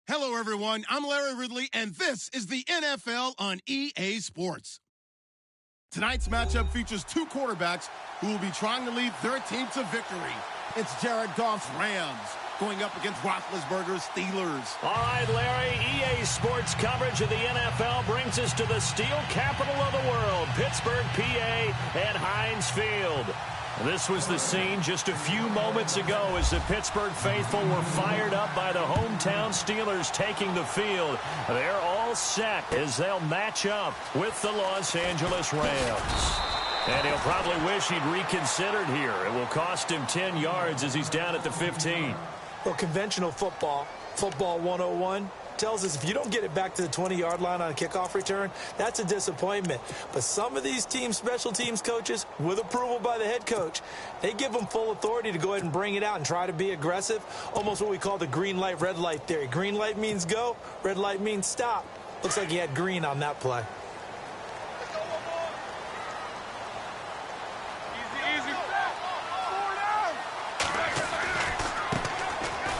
Hello, everyone. I'm Larry Ridley, and this is the NFL on EA Sports. Tonight's matchup features two quarterbacks who will be trying to lead their team to victory. It's Jared Goff's Rams going up against Roethlisberger's Steelers. All right, Larry, EA Sports coverage of the NFL brings us to the steel capital of the world, Pittsburgh, PA, at Heinz Field. This was the scene just a few moments ago as the Pittsburgh faithful were fired up by the hometown Steelers taking the field. They're all set as they'll match up with the Los Angeles Rams. And he'll probably wish he'd reconsidered here. It will cost him 10 yards as he's down at the 15. Well, conventional football 101, tells us if you don't get it back to the 20-yard line on a kickoff return, that's a disappointment. But some of these special teams coaches, with approval by the head coach, they give them full authority to go ahead and bring it out and try to be aggressive, almost what we call the green light, red light theory. Green light means go, red light means stop. Looks like he had green on that play.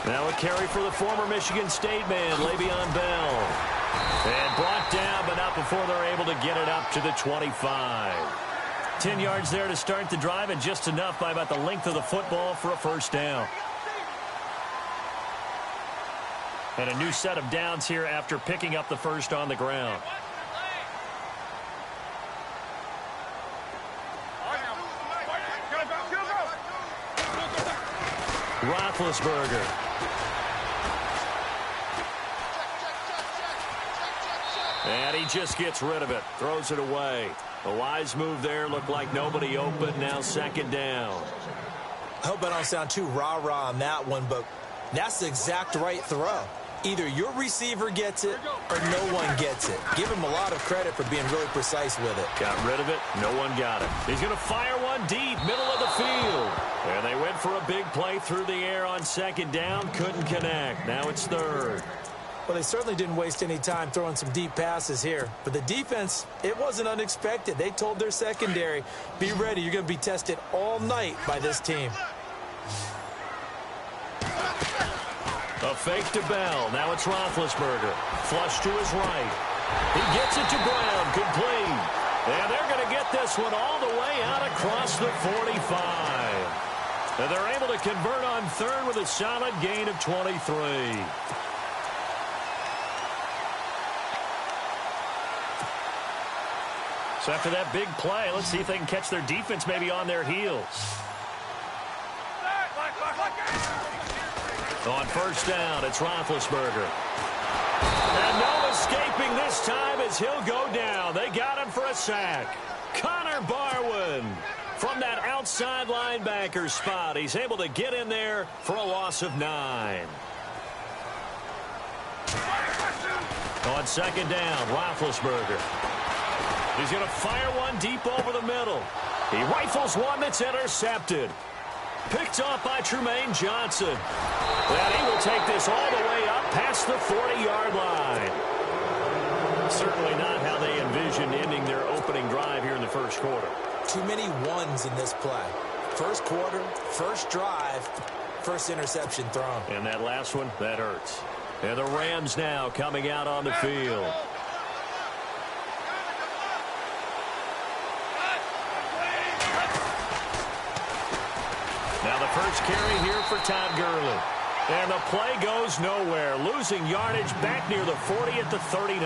Now a carry for the former Michigan State man, Le'Veon Bell. And brought down, but not before they're able to get it up to the 25. 10 yards there to start the drive, and just enough by about the length of the football for a first down. And a new set of downs here after picking up the first on the ground. Roethlisberger. And he just gets rid of it, throws it away. A wise move there, looked like nobody open, now second down. I hope I don't sound too rah-rah on that one, but that's the exact right throw. Either your receiver gets it or no one gets it. Give him a lot of credit for being really precise with it. Got rid of it, no one got it. He's going to fire one deep, middle of the field. And they went for a big play through the air on second down, couldn't connect. Now it's third. Well, they certainly didn't waste any time throwing some deep passes here. But the defense, it wasn't unexpected. They told their secondary, be ready. You're going to be tested all night by this team. A fake to Bell. Now it's Roethlisberger. Flush to his right. He gets it to Brown. Complete. And they're going to get this one all the way out across the 45. And they're able to convert on third with a solid gain of 23. So after that big play, let's see if they can catch their defense maybe on their heels. On first down, it's Roethlisberger. And no escaping this time as he'll go down. They got him for a sack. Connor Barwin from that outside linebacker spot. He's able to get in there for a loss of 9. On second down, Roethlisberger. He's going to fire one deep over the middle. He rifles one that's intercepted. Picked off by Trumaine Johnson. And he will take this all the way up past the 40-yard line. Certainly not how they envisioned ending their opening drive here in the first quarter. Too many ones in this play. First quarter, first drive, first interception thrown. And that last one, that hurts. And the Rams now coming out on the field. Now the first carry here for Todd Gurley. And the play goes nowhere. Losing yardage back near the 40 at the 39.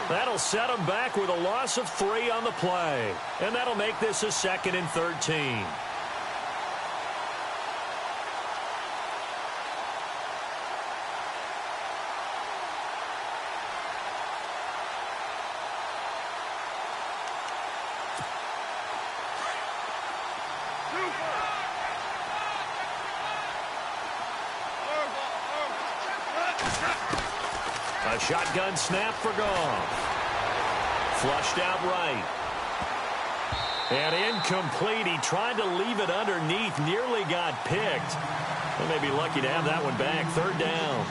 That'll set them back with a loss of 3 on the play. And that'll make this a 2nd and 13. A shotgun snap for Goff. Flushed out right. And incomplete. He tried to leave it underneath. Nearly got picked. They may be lucky to have that one back. Third down.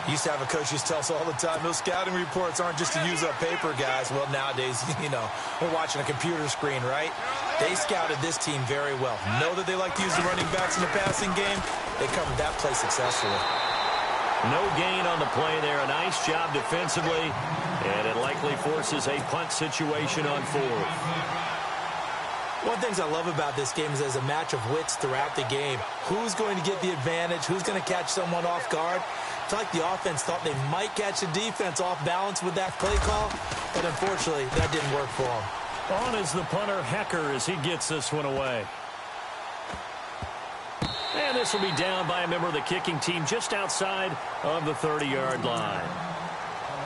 Used to have a coach used to tell us all the time, those scouting reports aren't just to use up paper, guys. Well, nowadays, we're watching a computer screen, right? They scouted this team very well. Know that they like to use the running backs in the passing game. They covered that play successfully. No gain on the play there. A nice job defensively, and it likely forces a punt situation on fourth. One of the things I love about this game is there's a match of wits throughout the game. Who's going to get the advantage? Who's going to catch someone off guard? I feel like the offense thought they might catch the defense off balance with that play call, but unfortunately, that didn't work for them. On is the punter, Hecker, as he gets this one away. And this will be down by a member of the kicking team just outside of the 30-yard line.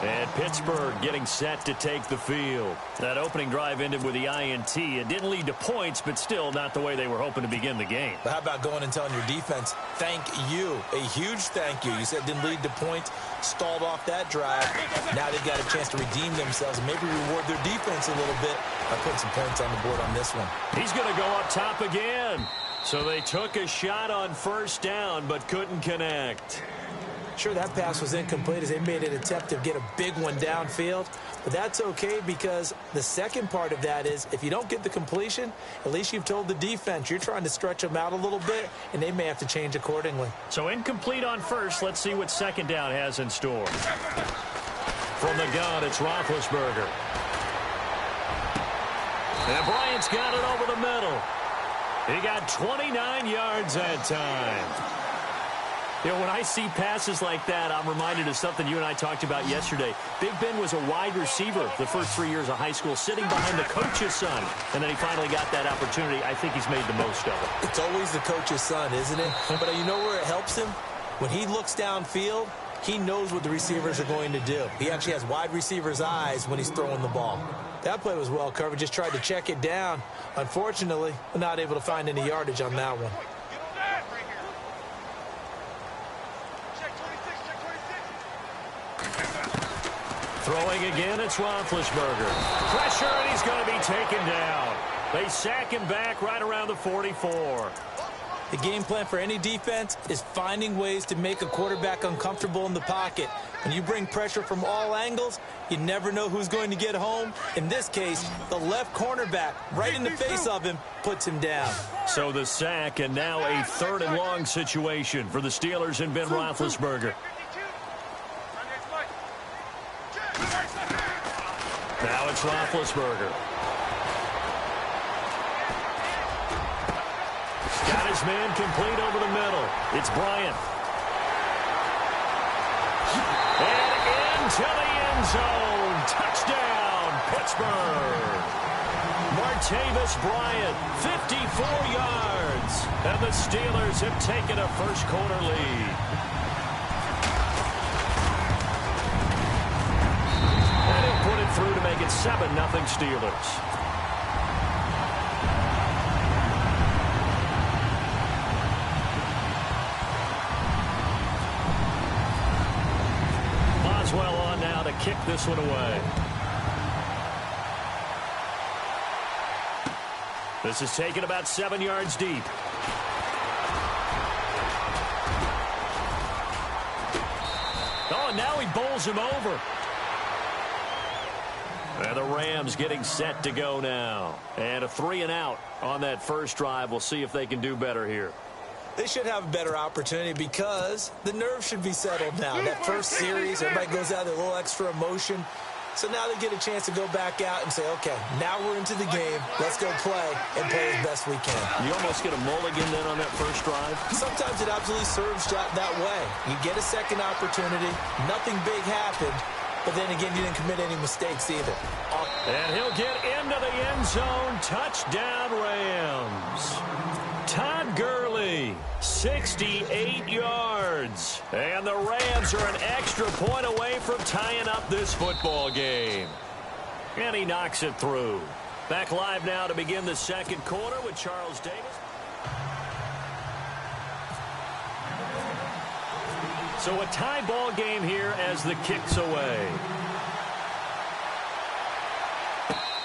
And Pittsburgh getting set to take the field. That opening drive ended with the INT. It didn't lead to points, but still not the way they were hoping to begin the game. But how about going and telling your defense, thank you, a huge thank you. You said it didn't lead to points, stalled off that drive. Now they've got a chance to redeem themselves and maybe reward their defense a little bit by putting some points on the board on this one. He's going to go up top again. So they took a shot on first down, but couldn't connect. Sure, that pass was incomplete as they made an attempt to get a big one downfield. But that's okay because the second part of that is if you don't get the completion, at least you've told the defense you're trying to stretch them out a little bit, and they may have to change accordingly. So incomplete on first. Let's see what second down has in store. From the gun, it's Roethlisberger. And Bryant's got it over the middle. He got 29 yards that time. You know, when I see passes like that, I'm reminded of something you and I talked about yesterday. Big Ben was a wide receiver the first 3 years of high school, sitting behind the coach's son. And then he finally got that opportunity. I think he's made the most of it. It's always the coach's son, isn't it? But you know where it helps him? When he looks downfield, he knows what the receivers are going to do. He actually has wide receivers' eyes when he's throwing the ball. That play was well covered. Just tried to check it down. Unfortunately, not able to find any yardage on that one. Throwing again, it's Roethlisberger. Pressure, and he's going to be taken down. They sack him back right around the 44. The game plan for any defense is finding ways to make a quarterback uncomfortable in the pocket. When you bring pressure from all angles, you never know who's going to get home. In this case, the left cornerback, right in the face of him, puts him down. So the sack, and now a 3rd and long situation for the Steelers and Ben Roethlisberger. Now it's Roethlisberger. Got his man complete over the middle. It's Bryant. And into the end zone. Touchdown, Pittsburgh. Martavis Bryant, 54 yards. And the Steelers have taken a first-quarter lead. And he'll put it through to make it 7-0 Steelers. Boswell on now to kick this one away. This is taken about 7 yards deep. Oh, and now he bowls him over. And the Rams getting set to go now. And a 3-and-out on that first drive. We'll see if they can do better here. They should have a better opportunity because the nerves should be settled now. That first series, everybody goes out with a little extra emotion. So now they get a chance to go back out and say, okay, now we're into the game. Let's go play and play as best we can. You almost get a mulligan then on that first drive? Sometimes it absolutely serves that way. You get a second opportunity. Nothing big happened. But then again, you didn't commit any mistakes either. And he'll get into the end zone. Touchdown, Rams. Todd Gurley, 68 yards. And the Rams are an extra point away from tying up this football game. And he knocks it through. Back live now to begin the second quarter with Charles Davis. So a tie ball game here as the kick's away.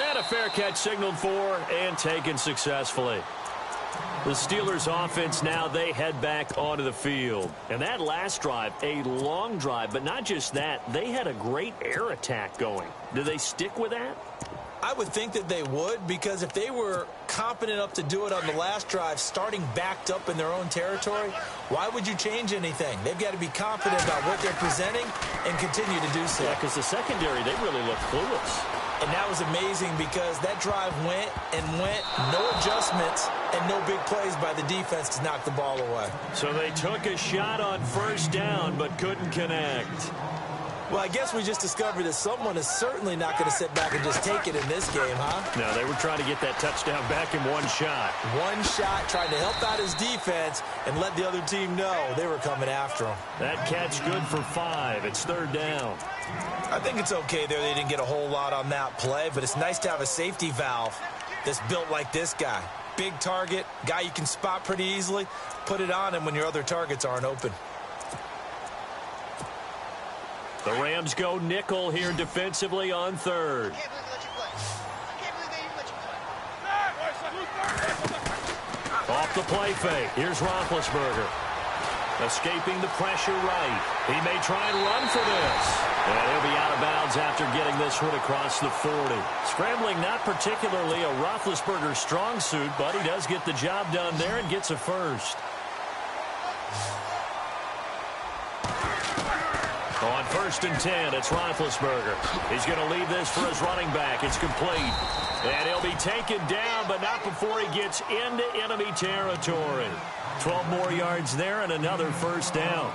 And a fair catch signaled for and taken successfully. The Steelers offense now, they head back onto the field. And that last drive, a long drive, but not just that, they had a great air attack going. Do they stick with that? I would think that they would, because if they were confident enough to do it on the last drive, starting backed up in their own territory, why would you change anything? They've got to be confident about what they're presenting and continue to do so. Yeah, because the secondary, they really look clueless. And that was amazing because that drive went and went, no adjustments and no big plays by the defense to knock the ball away. So they took a shot on first down but couldn't connect. Well, I guess we just discovered that someone is certainly not going to sit back and just take it in this game, huh? No, they were trying to get that touchdown back in one shot. One shot, trying to help out his defense and let the other team know they were coming after him. That catch good for 5. It's third down. I think it's okay there. They didn't get a whole lot on that play, but it's nice to have a safety valve that's built like this guy. Big target, guy you can spot pretty easily. Put it on him when your other targets aren't open. The Rams go nickel here defensively on third. Off the play fake. Here's Roethlisberger. Escaping the pressure right. He may try and run for this. And he'll be out of bounds after getting this one across the 40. Scrambling not particularly a Roethlisberger strong suit, but he does get the job done there and gets a first. On 1st and 10, it's Roethlisberger. He's going to leave this for his running back. It's complete. And he'll be taken down, but not before he gets into enemy territory. 12 more yards there and another first down.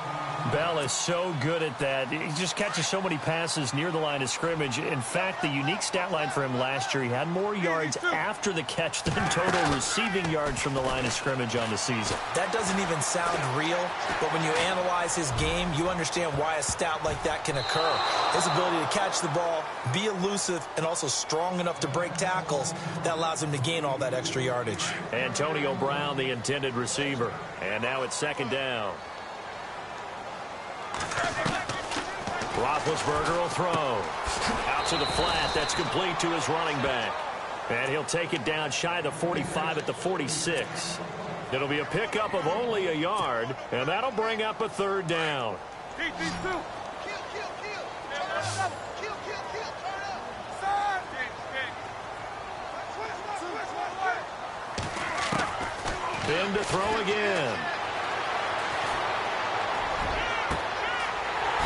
Bell is so good at that. He just catches so many passes near the line of scrimmage. In fact, the unique stat line for him last year, he had more yards after the catch than total receiving yards from the line of scrimmage on the season. That doesn't even sound real, but when you analyze his game, you understand why a stat like that can occur. His ability to catch the ball, be elusive, and also strong enough to break tackles, that allows him to gain all that extra yardage. Antonio Brown, the intended receiver. And now it's second down. Roethlisberger will throw. Out to the flat. That's complete to his running back. And he'll take it down shy of the 45 at the 46. It'll be a pickup of only a yard, and that'll bring up a third down. Ben to throw again.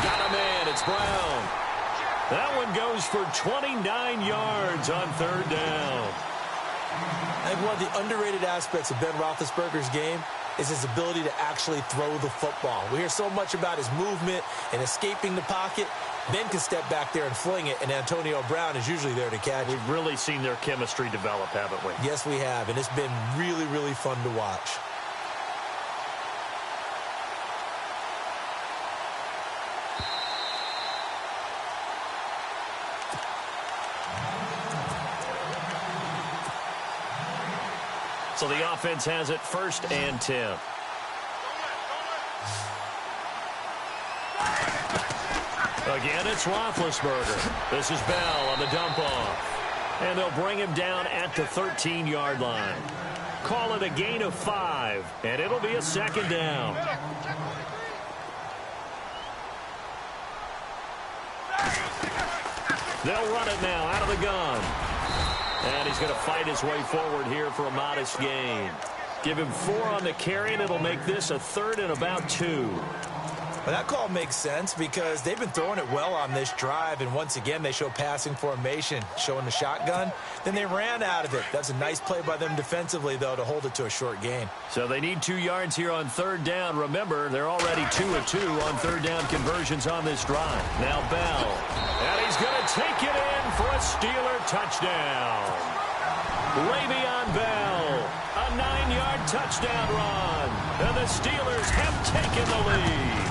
Got a man. It's Brown. That one goes for 29 yards on third down. I think one of the underrated aspects of Ben Roethlisberger's game is his ability to actually throw the football. We hear so much about his movement and escaping the pocket. Ben can step back there and fling it, and Antonio Brown is usually there to catch. We've really seen their chemistry develop, haven't we? Yes, we have, and it's been really, really fun to watch. So the offense has it 1st and 10. Again, it's Roethlisberger. This is Bell on the dump off. And they'll bring him down at the 13-yard line. Call it a gain of 5, and it'll be a second down. They'll run it now out of the gun. And he's going to fight his way forward here for a modest gain. Give him 4 on the carry, and it'll make this a 3rd and about 2. Well, that call makes sense because they've been throwing it well on this drive, and once again they show passing formation, showing the shotgun. Then they ran out of it. That's a nice play by them defensively, though, to hold it to a short gain. So they need 2 yards here on third down. Remember, they're already 2 of 2 on third down conversions on this drive. Now Bell, and he's going to take it in for a Steeler touchdown. Le'Veon Bell, a 9-yard touchdown run, and the Steelers have taken the lead.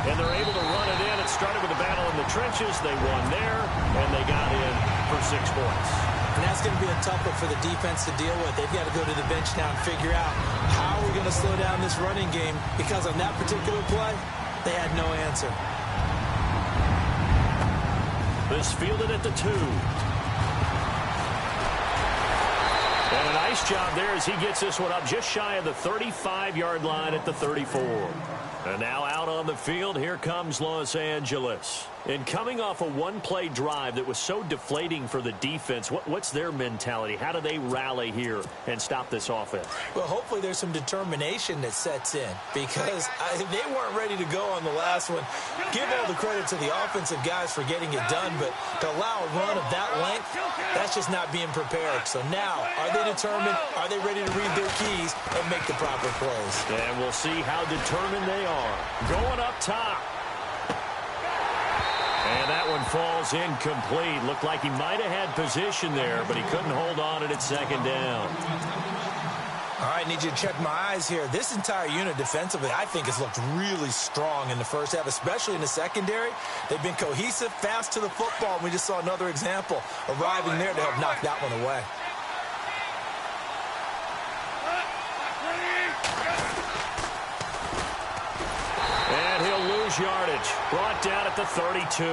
And they're able to run it in. It started with a battle in the trenches. They won there, and they got in for 6 points. And that's going to be a tough one for the defense to deal with. They've got to go to the bench now and figure out how we're going to slow down this running game, because on that particular play, they had no answer. This fielded at the 2. And a nice job there as he gets this one up just shy of the 35-yard line at the 34. And now out on the field, here comes Los Angeles. And coming off a one-play drive that was so deflating for the defense, what's their mentality? How do they rally here and stop this offense? Well, hopefully there's some determination that sets in because they weren't ready to go on the last one. Give all the credit to the offensive guys for getting it done, but to allow a run of that length, that's just not being prepared. So now, are they determined? Are they ready to read their keys and make the proper plays? And we'll see how determined they are. Going up top. And that one falls incomplete. Looked like he might have had position there, but he couldn't hold on at second down. All right, need you to check my eyes here. This entire unit defensively, I think, has looked really strong in the first half, especially in the secondary. They've been cohesive, fast to the football, and we just saw another example arriving there to help knock that one away. And he'll lose yardage. Brought down at the 32.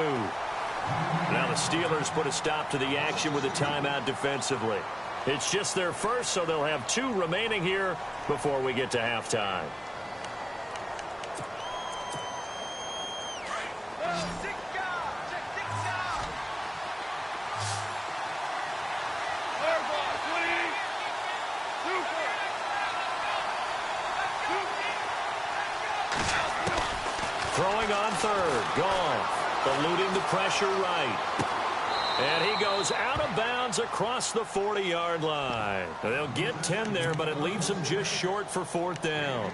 Now the Steelers put a stop to the action with a timeout defensively. It's just their first, so they'll have 2 remaining here before we get to halftime. Throwing on third. Goff eluding the pressure right. And he goes out of bounds across the 40-yard line. They'll get 10 there, but it leaves him just short for 4th down.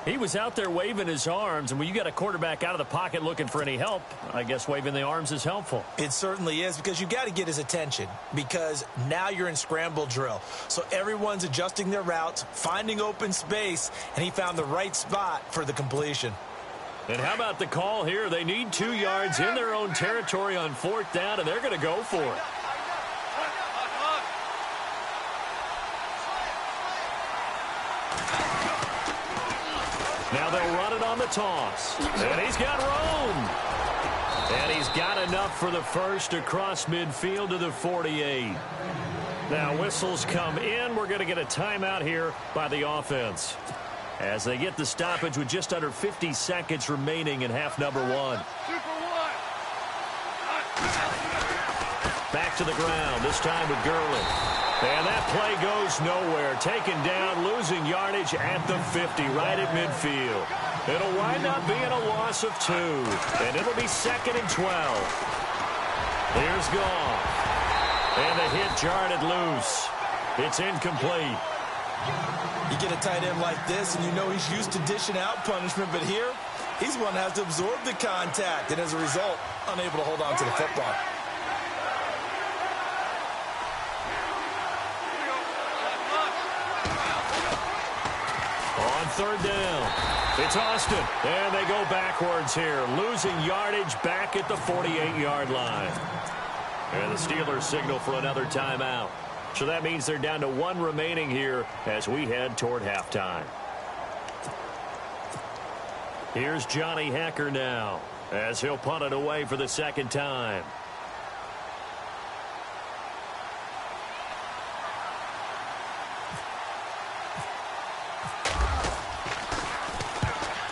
He was out there waving his arms, and when you got a quarterback out of the pocket looking for any help, I guess waving the arms is helpful. It certainly is, because you got to get his attention, because now you're in scramble drill. So everyone's adjusting their routes, finding open space, and he found the right spot for the completion. And how about the call here? They need 2 yards in their own territory on 4th down, and they're going to go for it. Now they'll run it on the toss. And he's got room. And he's got enough for the first across midfield to the 48. Now whistles come in. We're going to get a timeout here by the offense, as they get the stoppage with just under 50 seconds remaining in half number 1. Back to the ground, this time with Gurley. And that play goes nowhere. Taken down, losing yardage at the 50, right at midfield. It'll wind up being a loss of 2. And it'll be 2nd and 12. Here's Goff. And the hit jarred it loose. It's incomplete. You get a tight end like this, and you know he's used to dishing out punishment, but here, he's one that has to absorb the contact, and as a result, unable to hold on to the football. On 3rd down, it's Austin, and they go backwards here, losing yardage back at the 48-yard line. And the Steelers signal for another timeout. So that means they're down to 1 remaining here as we head toward halftime. Here's Johnny Hacker now, as he'll punt it away for the 2nd time.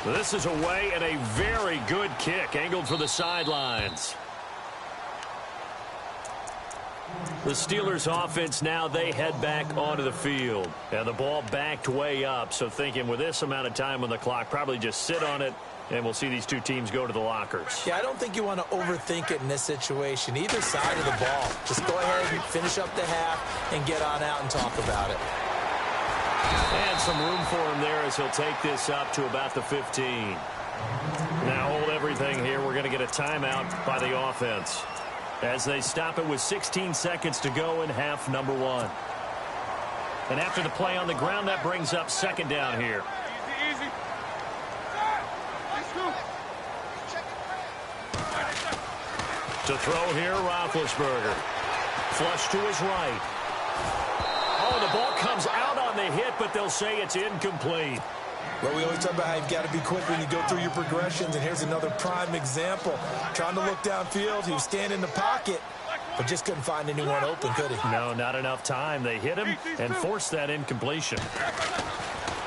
This is away and a very good kick, angled for the sidelines. The Steelers offense now, they head back onto the field. And the ball backed way up, so thinking with this amount of time on the clock, probably just sit on it, and we'll see these 2 teams go to the lockers. Yeah, I don't think you want to overthink it in this situation, either side of the ball. Just go ahead and finish up the half and get on out and talk about it. And some room for him there as he'll take this up to about the 15. Now hold everything here. We're going to get a timeout by the offense, as they stop it with 16 seconds to go in half number 1. And after the play on the ground, that brings up 2nd down here. Easy. To throw here, Roethlisberger. Flush to his right. Oh, the ball comes out on the hit, but they'll say it's incomplete. Well, we always talk about how you've got to be quick when you go through your progressions, and here's another prime example. Trying to look downfield, he was standing in the pocket, but just couldn't find anyone open, could he? No, not enough time. They hit him and forced that incompletion.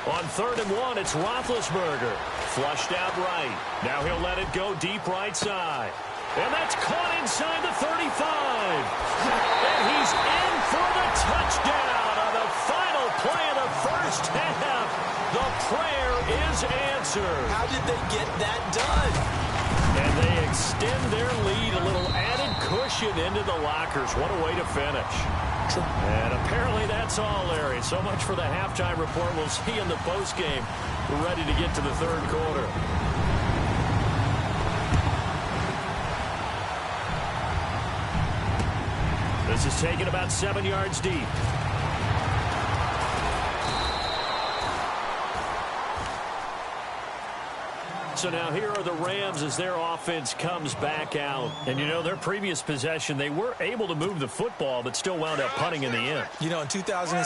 On 3rd and 1, it's Roethlisberger. Flushed out right. Now he'll let it go deep right side. And that's caught inside the 35. And he's in for the touchdown on the final play of the first half. The prayer is answered. How did they get that done? And they extend their lead, a little added cushion into the lockers. What a way to finish. And apparently that's all, Larry. So much for the halftime report. We'll see in the postgame. We're ready to get to the 3rd quarter. This is taken about 7 yards deep. So now here are the Rams as their offense comes back out. And, you know, their previous possession, they were able to move the football, but still wound up punting in the end. You know, in 2016,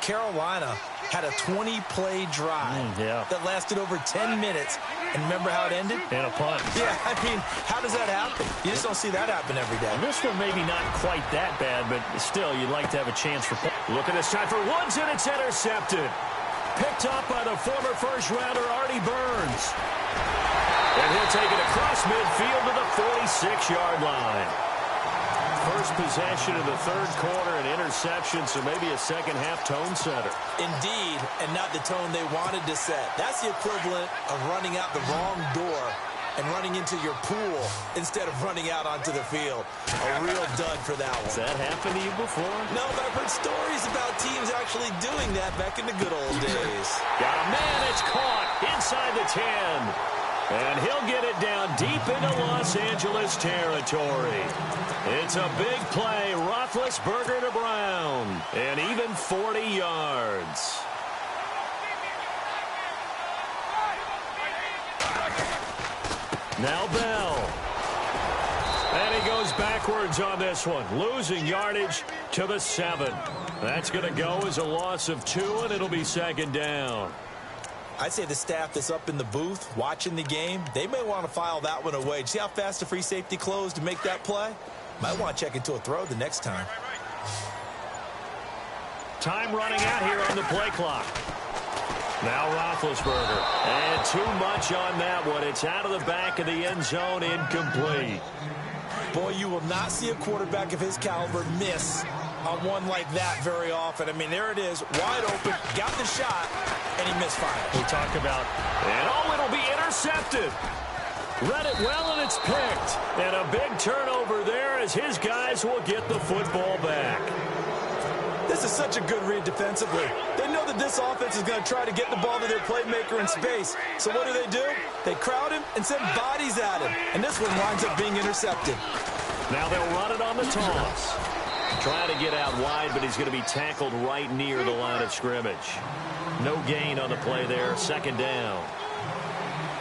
Carolina had a 20-play drive that lasted over 10 minutes. And remember how it ended? And a punt. Yeah, I mean, how does that happen? You just don't see that happen every day. This one maybe not quite that bad, but still, you'd like to have a chance for... Look at this time for Woods, and it's intercepted. Picked up by the former first-rounder, Artie Burns. And he'll take it across midfield to the 46-yard line. First possession of the 3rd quarter, an interception, so maybe a second-half tone setter. Indeed, and not the tone they wanted to set. That's the equivalent of running out the wrong door and running into your pool instead of running out onto the field. A real dud for that one. Has that happened to you before? No, but I've heard stories about teams actually doing that back in the good old days. Got a man, it's caught inside the 10. And he'll get it down deep into Los Angeles territory. It's a big play. Roethlisberger to Brown. And even 40 yards. Now Bell. And he goes backwards on this one. Losing yardage to the 7. That's going to go as a loss of 2, and it'll be 2nd down. I'd say the staff that's up in the booth watching the game, they may want to file that one away. See how fast the free safety closed to make that play? Might want to check into a throw the next time. Time running out here on the play clock. Now Roethlisberger. And too much on that one. It's out of the back of the end zone, incomplete. Boy, you will not see a quarterback of his caliber miss on one like that very often. I mean, there it is, wide open, got the shot, and he misfired. We talk about, and it'll be intercepted. Read it well, and it's picked. And a big turnover there as his guys will get the football back. This is such a good read defensively. They know that this offense is going to try to get the ball to their playmaker in space. So what do? They crowd him and send bodies at him. And this one winds up being intercepted. Now they'll run it on the toss. Trying to get out wide, but he's going to be tackled right near the line of scrimmage. No gain on the play there. 2nd down.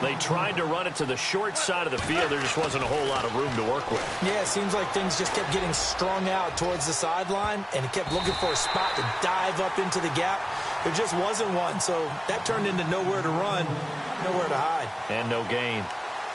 They tried to run it to the short side of the field. There just wasn't a whole lot of room to work with. Yeah, it seems like things just kept getting strung out towards the sideline, and it kept looking for a spot to dive up into the gap. There just wasn't one, so that turned into nowhere to run, nowhere to hide. And no gain.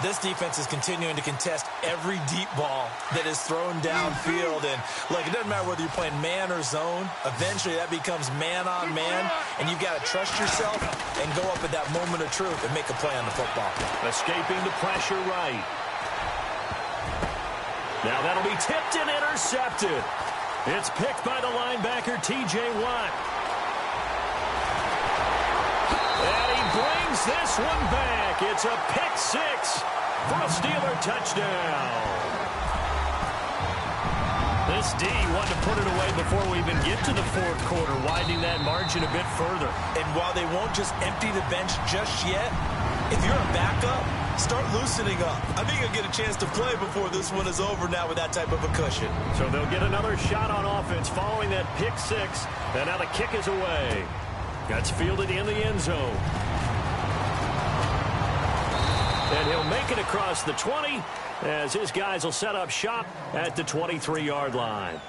This defense is continuing to contest every deep ball that is thrown downfield. And, look, it doesn't matter whether you're playing man or zone. Eventually, that becomes man-on-man, and you've got to trust yourself and go up at that moment of truth and make a play on the football. Escaping the pressure right. Now that'll be tipped and intercepted. It's picked by the linebacker, T.J. Watt. And he brings this one back. It's a pick 6 for a Steeler touchdown. This D wanted to put it away before we even get to the 4th quarter, widening that margin a bit further. And while they won't just empty the bench just yet, if you're a backup, start loosening up. I think you'll get a chance to play before this one is over now with that type of a cushion. So they'll get another shot on offense following that pick 6. And now the kick is away. That's fielded in the end zone. And he'll make it across the 20 as his guys will set up shop at the 23-yard line.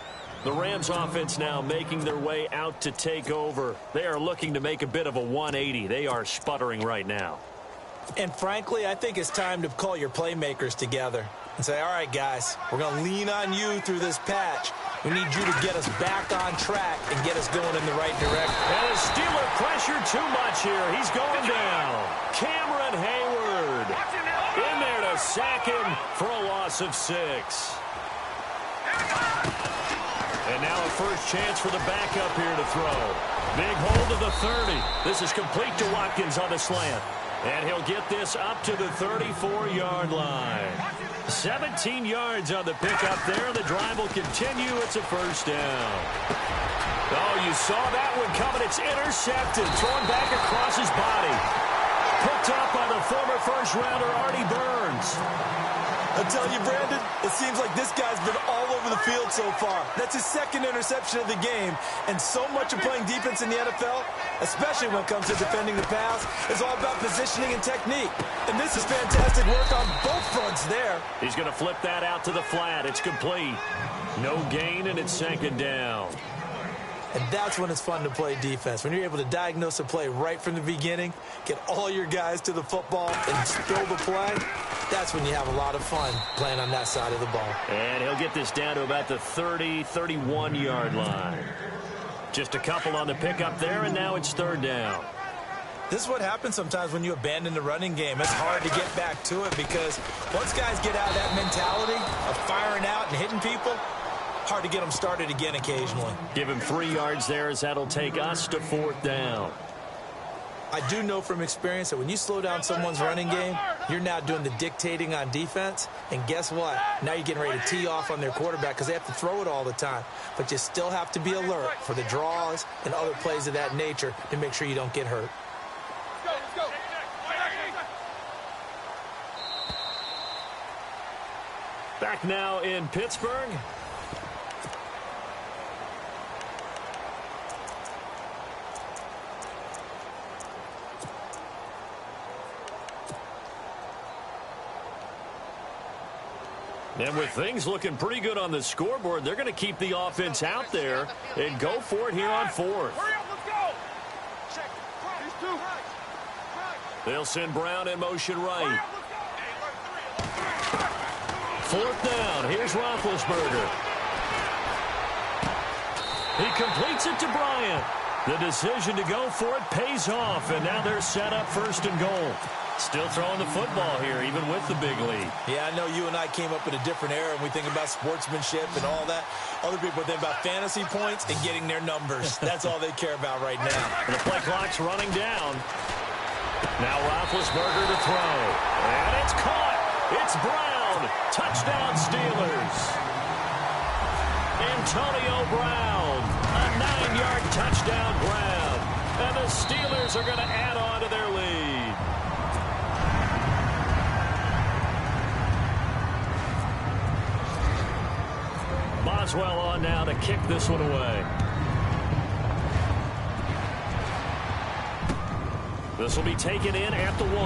The Rams offense now making their way out to take over. They are looking to make a bit of a 180. They are sputtering right now. And frankly, I think it's time to call your playmakers together and say, all right, guys, we're going to lean on you through this patch. We need you to get us back on track and get us going in the right direction. And a Steeler pressure too much here. He's going down. Cameron Hayward in there to sack him for a loss of 6. And now a first chance for the backup here to throw. Big hold of the 30. This is complete to Watkins on the slant. And he'll get this up to the 34-yard line. 17 yards on the pickup there. The drive will continue. It's a first down. Oh, you saw that one coming. It's intercepted. Thrown back across his body. Picked up by the former first-rounder Artie Burns. I tell you, Brandon, it seems like this guy's been all over the field so far. That's his second interception of the game. And so much of playing defense in the NFL, especially when it comes to defending the pass, is all about positioning and technique. And this is fantastic work on both fronts there. He's going to flip that out to the flat. It's complete. No gain, and it's second down. And that's when it's fun to play defense. When you're able to diagnose a play right from the beginning, get all your guys to the football, and spill the play, that's when you have a lot of fun playing on that side of the ball. And he'll get this down to about the 31-yard line. Just a couple on the pickup there, and now it's third down. This is what happens sometimes when you abandon the running game. It's hard to get back to it because once guys get out of that mentality of firing out and hitting people, hard to get them started again occasionally. Give him 3 yards there as that'll take us to fourth down. I do know from experience that when you slow down someone's running game, you're now doing the dictating on defense. And guess what? Now you're getting ready to tee off on their quarterback because they have to throw it all the time. But you still have to be alert for the draws and other plays of that nature to make sure you don't get hurt. Let's go. Back now in Pittsburgh. And with things looking pretty good on the scoreboard, they're going to keep the offense out there and go for it here on fourth. Hurry up, let's go. Check. These two. They'll send Brown in motion right. Fourth down. Here's Roethlisberger. He completes it to Bryant. The decision to go for it pays off, and now they're set up first and goal. Still throwing the football here, even with the big lead. Yeah, I know you and I came up in a different era, and we think about sportsmanship and all that. Other people think about fantasy points and getting their numbers. That's all they care about right now. And the play clock's running down. Now Roethlisberger to throw. And it's caught. It's Brown. Touchdown, Steelers. Antonio Brown. A 9-yard touchdown grab. And the Steelers are going to add on to their lead. Boswell on now to kick this one away. This will be taken in at the 1.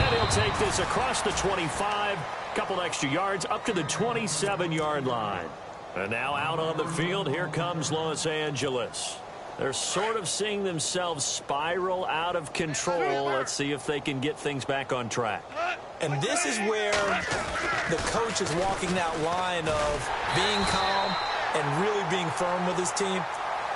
And he'll take this across the 25. Couple extra yards up to the 27-yard line. And now out on the field, here comes Los Angeles. They're sort of seeing themselves spiral out of control. Let's see if they can get things back on track. And this is where the coach is walking that line of being calm and really being firm with his team.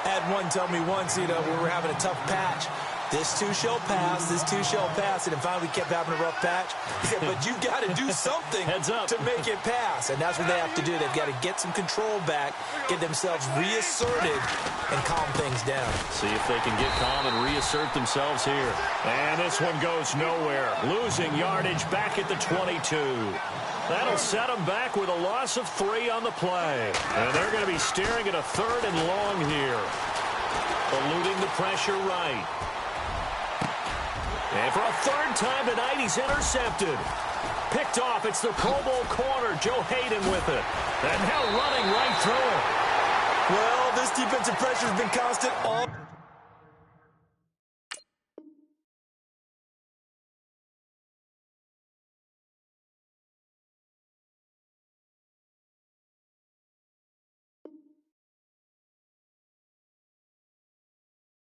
I had one tell me once, we were having a tough patch. This too shall pass, this too shall pass. And finally we kept having a rough patch. He said, but you've got to do something to make it pass. And that's what they have to do. They've got to get some control back, get themselves reasserted, and calm things down. See if they can get calm and reassert themselves here. And this one goes nowhere. Losing yardage back at the 22. That'll set them back with a loss of 3 on the play. And they're going to be staring at a 3rd and long here. Eluding the pressure right. And for a 3rd time tonight, he's intercepted. Picked off. It's the Pro Bowl corner, Joe Hayden with it. And now running right through it. Well, this defensive pressure has been constant all